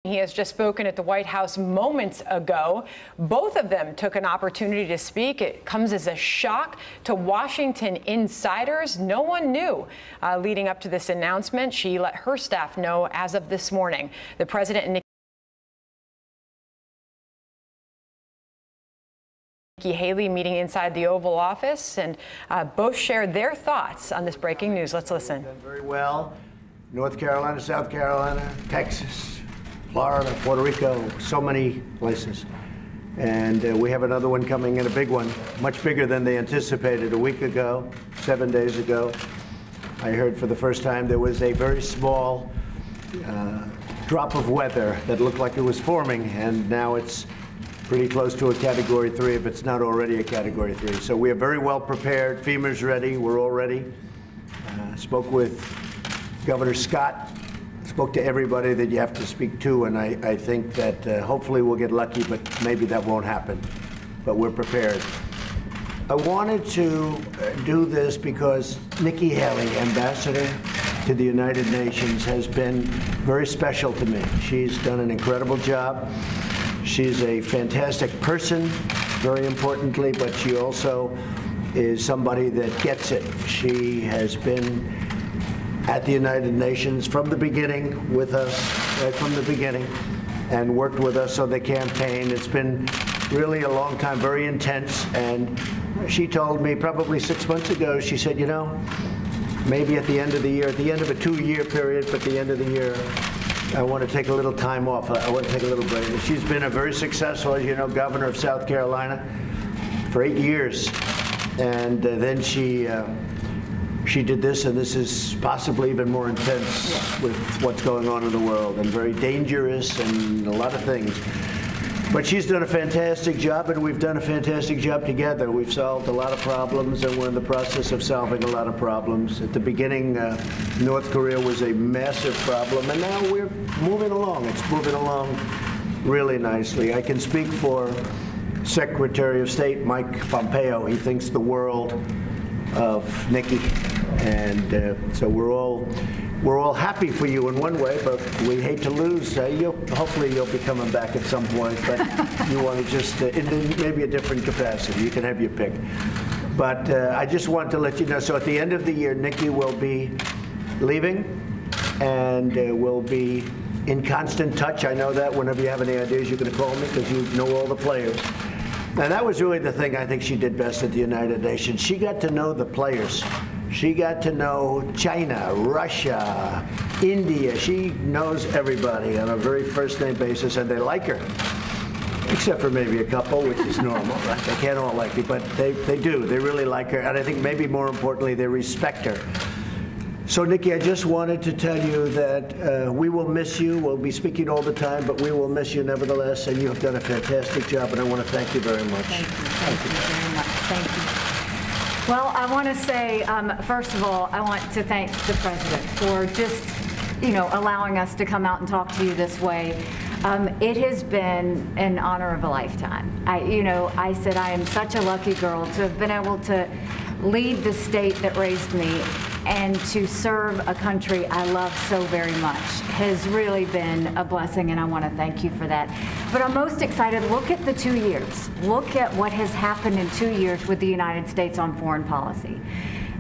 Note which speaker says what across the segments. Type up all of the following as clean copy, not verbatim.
Speaker 1: He has just spoken at the White House moments ago. Both of them took an opportunity to speak. It comes as a shock to Washington insiders. No one knew leading up to this announcement. She let her staff know as of this morning. The president and Nikki Haley meeting inside the Oval Office, and both shared their thoughts on this breaking news. Let's listen.
Speaker 2: Done very well. North Carolina, South Carolina, Texas, Florida, Puerto Rico, so many places. And we have another one coming in, a big one, much bigger than they anticipated a week ago, 7 days ago. I heard for the first time there was a very small drop of weather that looked like it was forming, and now it's pretty close to a Category 3 if it's not already a Category 3. So we are very well prepared. FEMA's ready. We're all ready. Spoke with Governor Scott. Spoke to everybody that you have to speak to, and I think that hopefully we'll get lucky, but maybe that won't happen. But we're prepared. I wanted to do this because Nikki Haley, Ambassador to the United Nations, has been very special to me. She's done an incredible job. She's a fantastic person, very importantly, but she also is somebody that gets it. She has been at the United Nations from the beginning with us, right from the beginning, and worked with us on the campaign. It's been really a long time, very intense, and she told me probably 6 months ago, she said, you know, maybe at the end of the year, at the end of a 2-year period, but at the end of the year, I want to take a little time off. I want to take a little break. She's been a very successful, as you know, governor of South Carolina for 8 years, and then she did this, and this is possibly even more intense with what's going on in the world, and very dangerous and a lot of things. But she's done a fantastic job, and we've done a fantastic job together. We've solved a lot of problems, and we're in the process of solving a lot of problems. At the beginning, North Korea was a massive problem, and now we're moving along. It's moving along really nicely. I can speak for Secretary of State Mike Pompeo. He thinks the world of Nikki, and so we're all happy for you in one way, but we hate to lose. Hopefully you'll be coming back at some point, but you want to just in maybe a different capacity. You can have your pick. But I just want to let you know. So at the end of the year, Nikki will be leaving, and we'll be in constant touch. I know that. Whenever you have any ideas, you're going to call me because you know all the players. And that was really the thing I think she did best at the United Nations. She got to know the players. She got to know China, Russia, India. She knows everybody on a very first-name basis, and they like her. Except for maybe a couple, which is normal. Right? They can't all like you, but they do. They really like her, and I think maybe more importantly, they respect her. So, Nikki, I just wanted to tell you that we will miss you. We'll be speaking all the time, but we will miss you nevertheless, and you have done a fantastic job, and I want to thank you very much.
Speaker 3: Thank you very much. Thank you. Well, I want to say, first of all, I want to thank the President for just, allowing us to come out and talk to you this way. It has been an honor of a lifetime. I said I am such a lucky girl to have been able to lead the state that raised me, and to serve a country I love so very much has really been a blessing, and I want to thank you for that. But I'm most excited. Look at the 2 years. Look at what has happened in 2 years with the United States on foreign policy.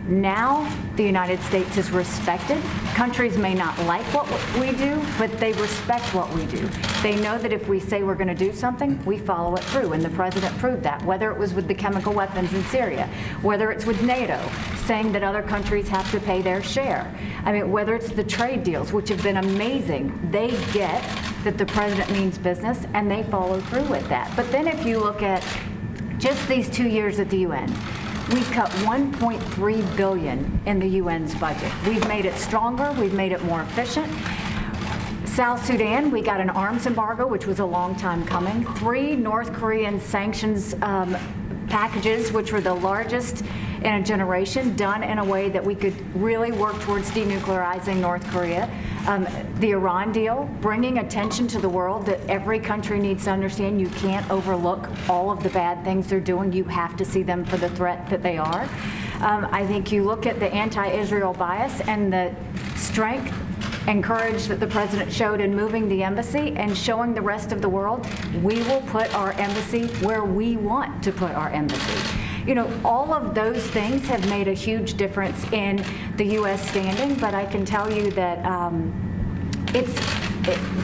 Speaker 3: Now the United States is respected. Countries may not like what we do, but they respect what we do. They know that if we say we're going to do something, we follow it through, and the President proved that, whether it was with the chemical weapons in Syria, whether it's with NATO, saying that other countries have to pay their share. I mean, whether it's the trade deals, which have been amazing. They get that the President means business, and they follow through with that. But then if you look at just these 2 years at the UN, we've cut $1.3 billion in the UN's budget. We've made it stronger. We've made it more efficient. South Sudan, we got an arms embargo, which was a long time coming. 3 North Korean sanctions packages, which were the largest in a generation, done in a way that we could really work towards denuclearizing North Korea. The Iran deal, bringing attention to the world that every country needs to understand you can't overlook all of the bad things they're doing. You have to see them for the threat that they are. I think you look at the anti-Israel bias and the strength and courage that the president showed in moving the embassy and showing the rest of the world we will put our embassy where we want to put our embassy. You know, all of those things have made a huge difference in the U.S. standing, but I can tell you that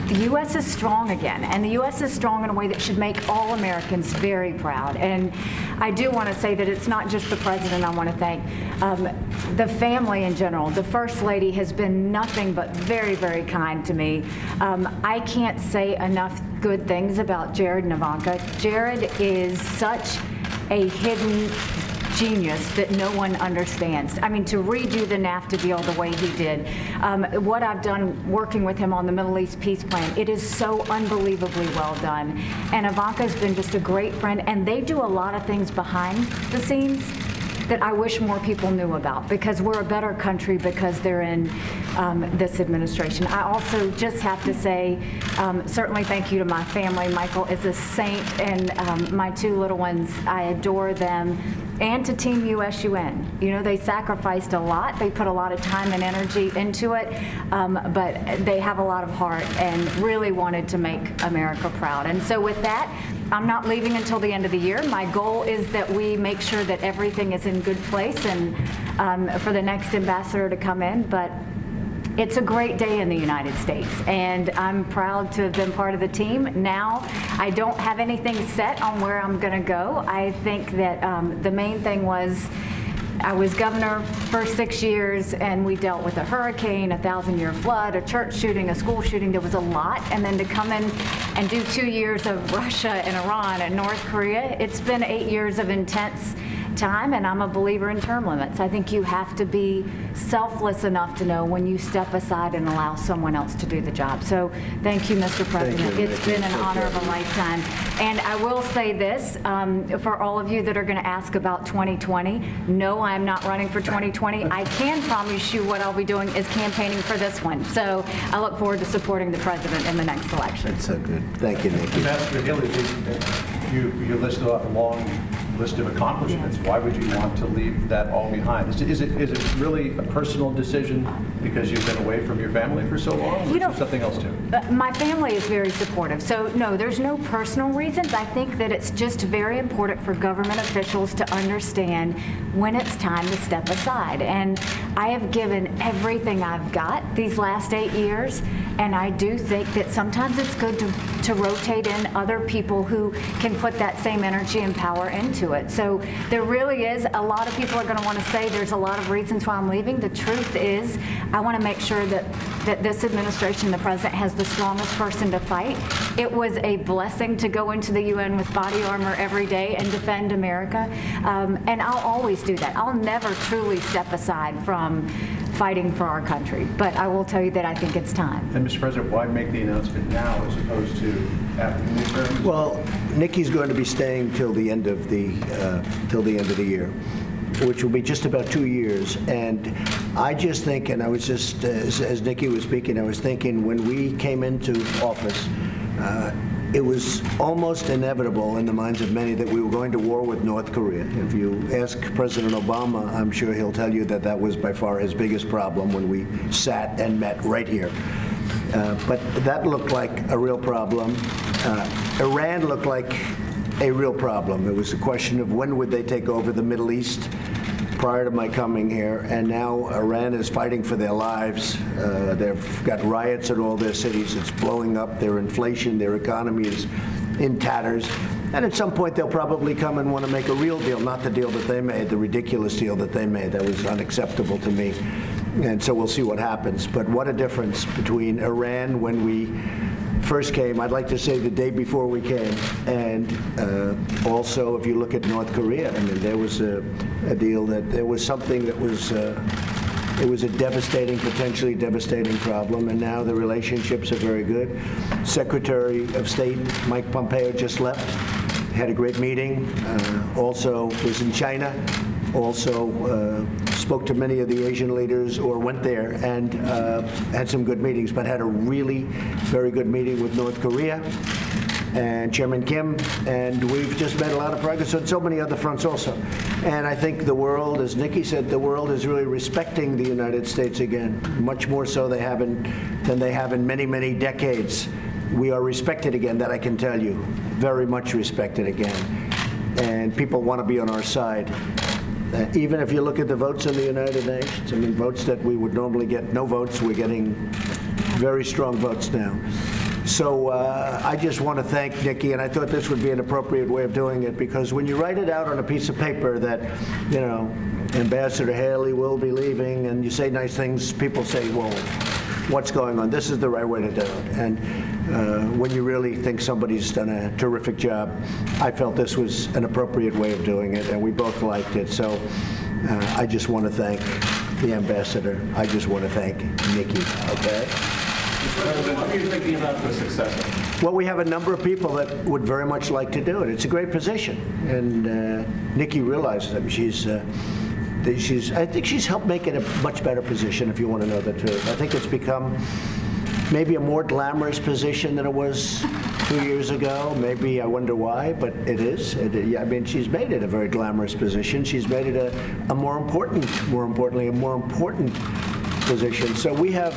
Speaker 3: the U.S. is strong again, and the U.S. is strong in a way that should make all Americans very proud. And I do want to say that it's not just the president I want to thank. The family in general, the First Lady has been nothing but very, very kind to me. I can't say enough good things about Jared and Ivanka. Jared is such a hidden genius that no one understands. I mean, to redo the NAFTA deal the way he did, what I've done working with him on the Middle East peace plan, it is so unbelievably well done. And Ivanka's been just a great friend, and they do a lot of things behind the scenes that I wish more people knew about, because we're a better country because they're in this administration. I also just have to say, certainly thank you to my family. Michael is a saint, and my two little ones, I adore them. And to Team USUN. You know, they sacrificed a lot. They put a lot of time and energy into it, but they have a lot of heart and really wanted to make America proud. And so with that, I'm not leaving until the end of the year. My goal is that we make sure that everything is in good place and for the next ambassador to come in. But it's a great day in the United States, and I'm proud to have been part of the team. Now, I don't have anything set on where I'm going to go. I think that the main thing was I was governor for 6 years, and we dealt with a hurricane, a 1,000-year flood, a church shooting, a school shooting. There was a lot. And then to come in and do 2 years of Russia and Iran and North Korea, it's been 8 years of intense time, and I'm a believer in term limits. I think you have to be selfless enough to know when you step aside and allow someone else to do the job. So thank you, Mr. President. It's been an honor of a lifetime. And I will say this, for all of you that are going to ask about 2020, no, I'm not running for 2020. I can promise you what I'll be doing is campaigning for this one. So I look forward to supporting the president in the next election.
Speaker 2: That's so good. Thank you, Nikki.
Speaker 4: Ambassador Haley, you listed off a long list of accomplishments. Why would you want to leave that all behind? Is it really a personal decision because you've been away from your family for so long? Or is there something else too?
Speaker 3: My family is very supportive. So no, there's no personal reasons. I think that it's just very important for government officials to understand when it's time to step aside. And I have given everything I've got these last 8 years. And I do think that sometimes it's good to rotate in other people who can put that same energy and power into it. So there really is, a lot of people are going to want to say there's a lot of reasons why I'm leaving. The truth is, I want to make sure that this administration, the president, has the strongest person to fight. It was a blessing to go into the UN with body armor every day and defend America. And I'll always do that. I'll never truly step aside from fighting for our country. But I will tell you that I think it's time.
Speaker 4: And Mr. President, why make the announcement now as opposed to after the midterms?
Speaker 2: Well, Nikki's going to be staying till the end of the year, which will be just about 2 years. And I just think, and I was just, as Nikki was speaking, I was thinking when we came into office, it was almost inevitable in the minds of many that we were going to war with North Korea. If you ask President Obama, I'm sure he'll tell you that that was by far his biggest problem when we sat and met right here. But that looked like a real problem. Iran looked like a real problem. It was a question of when would they take over the Middle East prior to my coming here, and now Iran is fighting for their lives. They've got riots in all their cities. It's blowing up. Their inflation, their economy is in tatters. And at some point, they'll probably come and want to make a real deal, not the deal that they made, the ridiculous deal that they made. That was unacceptable to me. And so we'll see what happens. But what a difference between Iran when we first came, I'd like to say the day before we came, and also if you look at North Korea, I mean, there was a deal that there was something that was, it was a devastating, potentially devastating problem, and now the relationships are very good. Secretary of State Mike Pompeo just left, had a great meeting, also was in China, also spoke to many of the Asian leaders or went there and had some good meetings, but had a really very good meeting with North Korea. and Chairman Kim, and we've just made a lot of progress on so many other fronts also. And I think the world, as Nikki said, the world is really respecting the United States again, much more so than they have in many, many decades. We are respected again, that I can tell you, very much respected again. And people want to be on our side. Even if you look at the votes in the United Nations, I mean, votes that we would normally get no votes, we're getting very strong votes now. So I just want to thank Nikki, and I thought this would be an appropriate way of doing it, because when you write it out on a piece of paper that, you know, Ambassador Haley will be leaving, and you say nice things, people say, well, what's going on? This is the right way to do it. And when you really think somebody's done a terrific job, I felt this was an appropriate way of doing it, and we both liked it. So I just want to thank the ambassador. I just want to thank Nikki, okay?
Speaker 5: What are you thinking about the successor?
Speaker 2: Well, we have a number of people that would very much like to do it. It's a great position, and Nikki realizes it. I think she's helped make it a much better position, if you want to know the truth. I think it's become maybe a more glamorous position than it was 2 years ago. Maybe I wonder why, but it is. I mean, she's made it a very glamorous position. She's made it a more importantly, a more important position. So we have,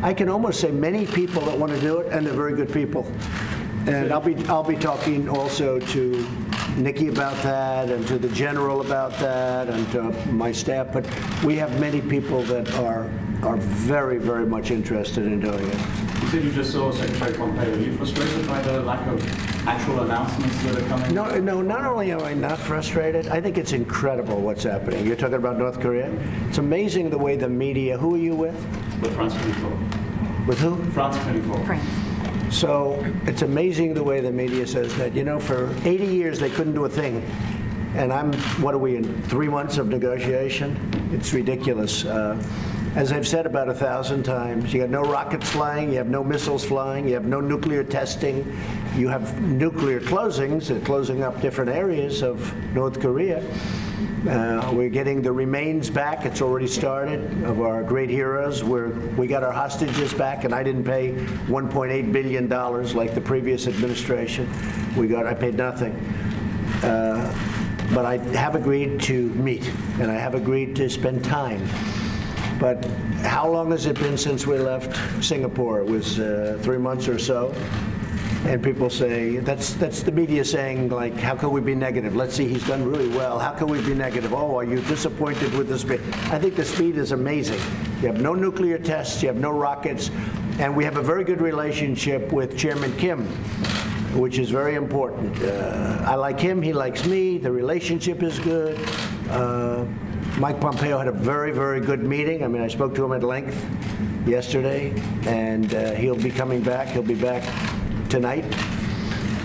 Speaker 2: I can almost say, many people that want to do it, and they're very good people. And I'll be talking also to Nikki about that, and to the general about that, and to my staff. But we have many people that are very, very much interested in doing it.
Speaker 5: You said you just saw Secretary Pompeo. Are you frustrated by the lack of actual announcements that are coming?
Speaker 2: No, not only am I not frustrated, I think it's incredible what's happening. You're talking about North Korea? It's amazing the way the media, who are you with?
Speaker 5: With France 24.
Speaker 2: With who?
Speaker 5: France 24.
Speaker 3: France.
Speaker 2: So it's amazing the way the media says that, you know, for 80 years they couldn't do a thing. And what are we in, 3 months of negotiation? It's ridiculous. As I've said about 1,000 times, you have no rockets flying, you have no missiles flying, you have no nuclear testing, you have nuclear closings, closing up different areas of North Korea. We're getting the remains back. It's already started, of our great heroes. We got our hostages back, and I didn't pay $1.8 billion like the previous administration. I paid nothing. But I have agreed to meet, and I have agreed to spend time. But how long has it been since we left Singapore? It was 3 months or so. And people say, that's the media saying, like, how can we be negative? Let's see, he's done really well. How can we be negative? Oh, are you disappointed with the speed? I think the speed is amazing. You have no nuclear tests, you have no rockets, and we have a very good relationship with Chairman Kim, which is very important. I like him, he likes me, the relationship is good. Mike Pompeo had a very, very good meeting. I mean, I spoke to him at length yesterday, and he'll be coming back. He'll be back tonight.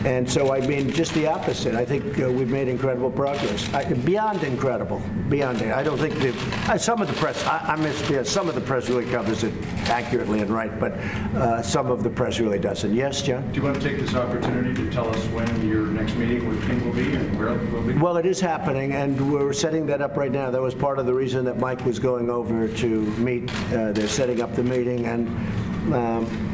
Speaker 2: And so, I mean, just the opposite. I think we've made incredible progress. Beyond incredible. Beyond it. I don't think that some of the press, some of the press really covers it accurately and right, but some of the press really doesn't. Yes, John?
Speaker 4: Do you want to take this opportunity to tell us when your next meeting with Kim will be and where it will be?
Speaker 2: Well, it is happening, and we're setting that up right now. That was part of the reason that Mike was going over to meet. They're setting up the meeting, and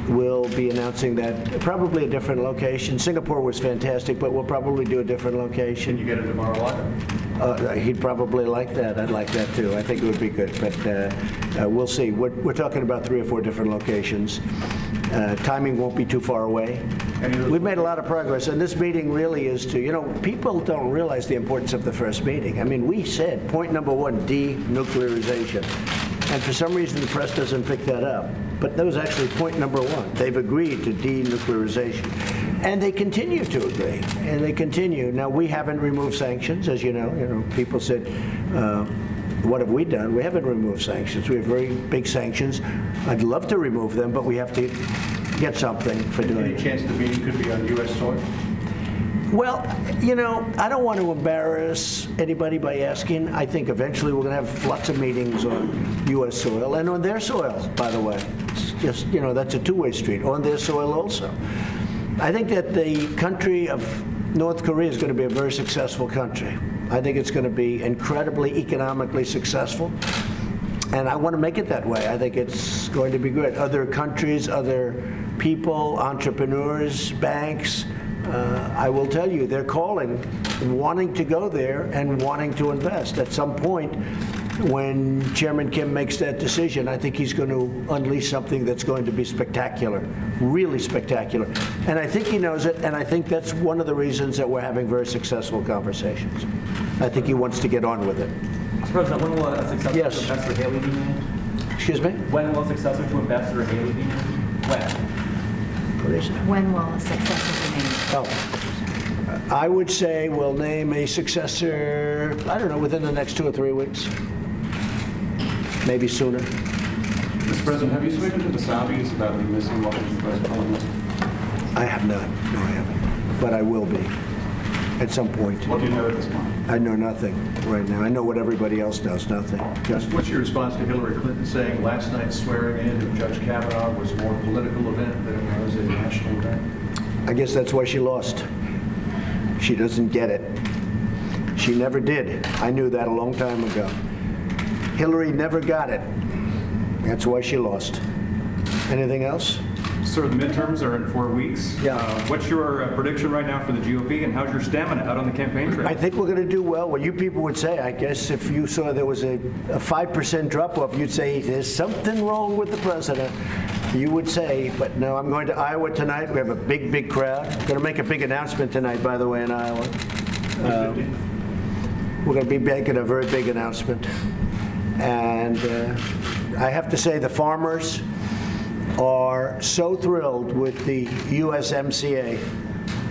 Speaker 2: we'll be announcing that probably a different location. Singapore was fantastic, but we'll probably do a different location.
Speaker 4: Can you get it tomorrow live?
Speaker 2: He'd probably like that. I'd like that too. I think it would be good, but we'll see. We're talking about 3 or 4 different locations. Timing won't be too far away. We've made a lot of progress, and this meeting really is to, you know, people don't realize the importance of the first meeting. I mean, we said point number 1, denuclearization. And for some reason, the press doesn't pick that up. But that was actually point number 1. They've agreed to denuclearization. And they continue to agree. And they continue. Now, we haven't removed sanctions, as you know. You know, people said, what have we done? We haven't removed sanctions. We have very big sanctions. I'd love to remove them, but we have to get something for doing it.
Speaker 4: Any chance the meeting could be on U.S. soil?
Speaker 2: Well, you know, I don't want to embarrass anybody by asking. I think eventually we're going to have lots of meetings on U.S. soil and on their soil, by the way. It's just, you know, that's a two-way street, on their soil also. I think that the country of North Korea is going to be a very successful country. I think it's going to be incredibly economically successful. And I want to make it that way. I think it's going to be good. Other countries, other people, entrepreneurs, banks, I will tell you, they're calling, wanting to go there and wanting to invest. At some point, when Chairman Kim makes that decision, I think he's going to unleash something that's going to be spectacular, really spectacular. And I think he knows it, and I think that's one of the reasons that we're having very successful conversations. I think he wants to get on with it.
Speaker 6: Mr. President, when will a successor to Ambassador Haley be named?
Speaker 2: Excuse me?
Speaker 6: When will a successor to Ambassador Haley be named? When?
Speaker 2: What is it?
Speaker 3: When will a successor be named?
Speaker 2: Oh, I would say we'll name a successor, I don't know, within the next 2 or 3 weeks. Maybe sooner.
Speaker 5: Mr. President, have you spoken to the Saudis about the missing Washington Post columnist?
Speaker 2: I have not. No, I haven't. But I will be at some point.
Speaker 5: What do you know at this point?
Speaker 2: I know nothing right now. I know what everybody else knows, nothing. Just
Speaker 4: What's your response to Hillary Clinton saying last night's swearing in of Judge Kavanaugh was a more political event than it was a national event?
Speaker 2: I guess that's why she lost. She doesn't get it. She never did. I knew that a long time ago. Hillary never got it. That's why she lost. Anything else?
Speaker 7: Sir, the midterms are in 4 weeks.
Speaker 2: Yeah.
Speaker 7: What's your prediction right now for the GOP, and how's your stamina out on the campaign trail?
Speaker 2: I think we're going to do well. What you people would say, I guess, if you saw there was a 5% drop-off, you'd say there's something wrong with the president. You would say, but no, I'm going to Iowa tonight. We have a big, big crowd. We're going to make a big announcement tonight, by the way, in Iowa. We're going to be making a very big announcement. And I have to say the farmers are so thrilled with the USMCA,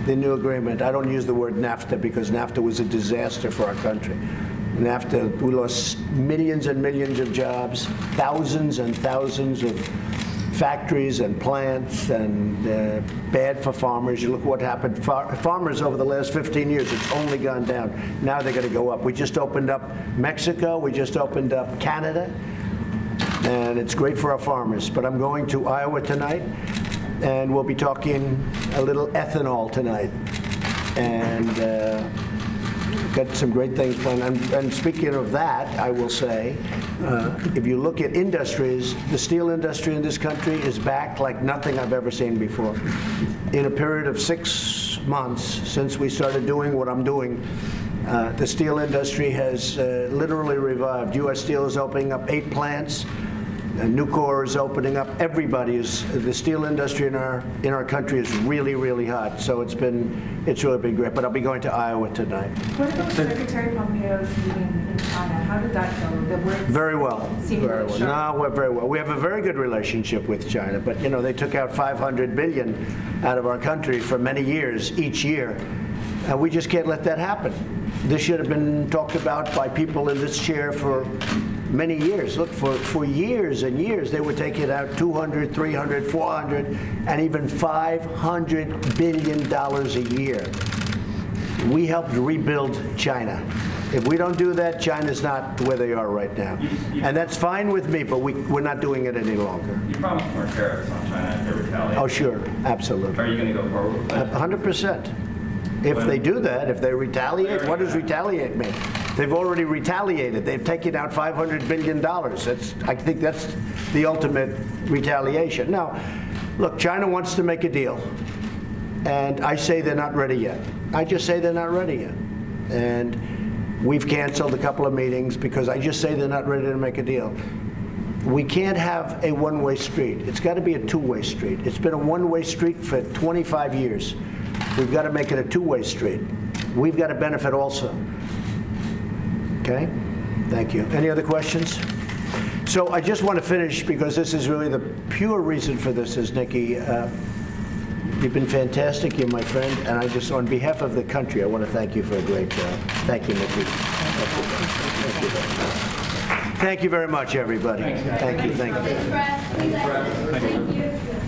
Speaker 2: the new agreement. I don't use the word NAFTA because NAFTA was a disaster for our country. NAFTA, we lost millions and millions of jobs, thousands and thousands of factories and plants, and bad for farmers. You look what happened. Farmers over the last 15 years, it's only gone down. Now they're going to go up. We just opened up Mexico. We just opened up Canada. And it's great for our farmers. But I'm going to Iowa tonight, and we'll be talking a little ethanol tonight. And got some great things planned. And speaking of that, I will say, if you look at industries, the steel industry in this country is back like nothing I've ever seen before. In a period of 6 months since we started doing what I'm doing, the steel industry has literally revived. U.S. Steel is opening up 8 plants. Nucor is opening up. Everybody is. The steel industry in our country is really, really hot. So it's really been great. But I'll be going to Iowa tonight.
Speaker 8: What about Secretary Pompeo's meeting in China? How did that go?
Speaker 2: Very well. Very well. No, we're very well. We have a very good relationship with China. But you know, they took out $500 billion out of our country for many years, each year, and we just can't let that happen. This should have been talked about by people in this chair for many years. Look, for years and years, they were taking out $200, $300, $400, and even $500 billion a year. We helped rebuild China. If we don't do that, China's not where they are right now. And that's fine with me, but we're not doing it any longer.
Speaker 7: You promised more tariffs on China if they retaliate.
Speaker 2: Oh, sure. Absolutely.
Speaker 7: Are you going to go forward with that?
Speaker 2: 100%. If they do that, if they retaliate, what does retaliate mean? They've already retaliated. They've taken out $500 billion. I think that's the ultimate retaliation. Now, look, China wants to make a deal. And I say they're not ready yet. I just say they're not ready yet. And we've canceled a couple of meetings because I just say they're not ready to make a deal. We can't have a one-way street. It's got to be a two-way street. It's been a one-way street for 25 years. We've got to make it a two-way street. We've got to benefit also. Okay? Thank you. Any other questions? So I just want to finish because this is really the pure reason for this is, Nikki, you've been fantastic. You're my friend. And I just, on behalf of the country, I want to thank you for a great job. Thank you, Nikki. Thank you very much, everybody. Thank you. Thank you.
Speaker 9: Thank you.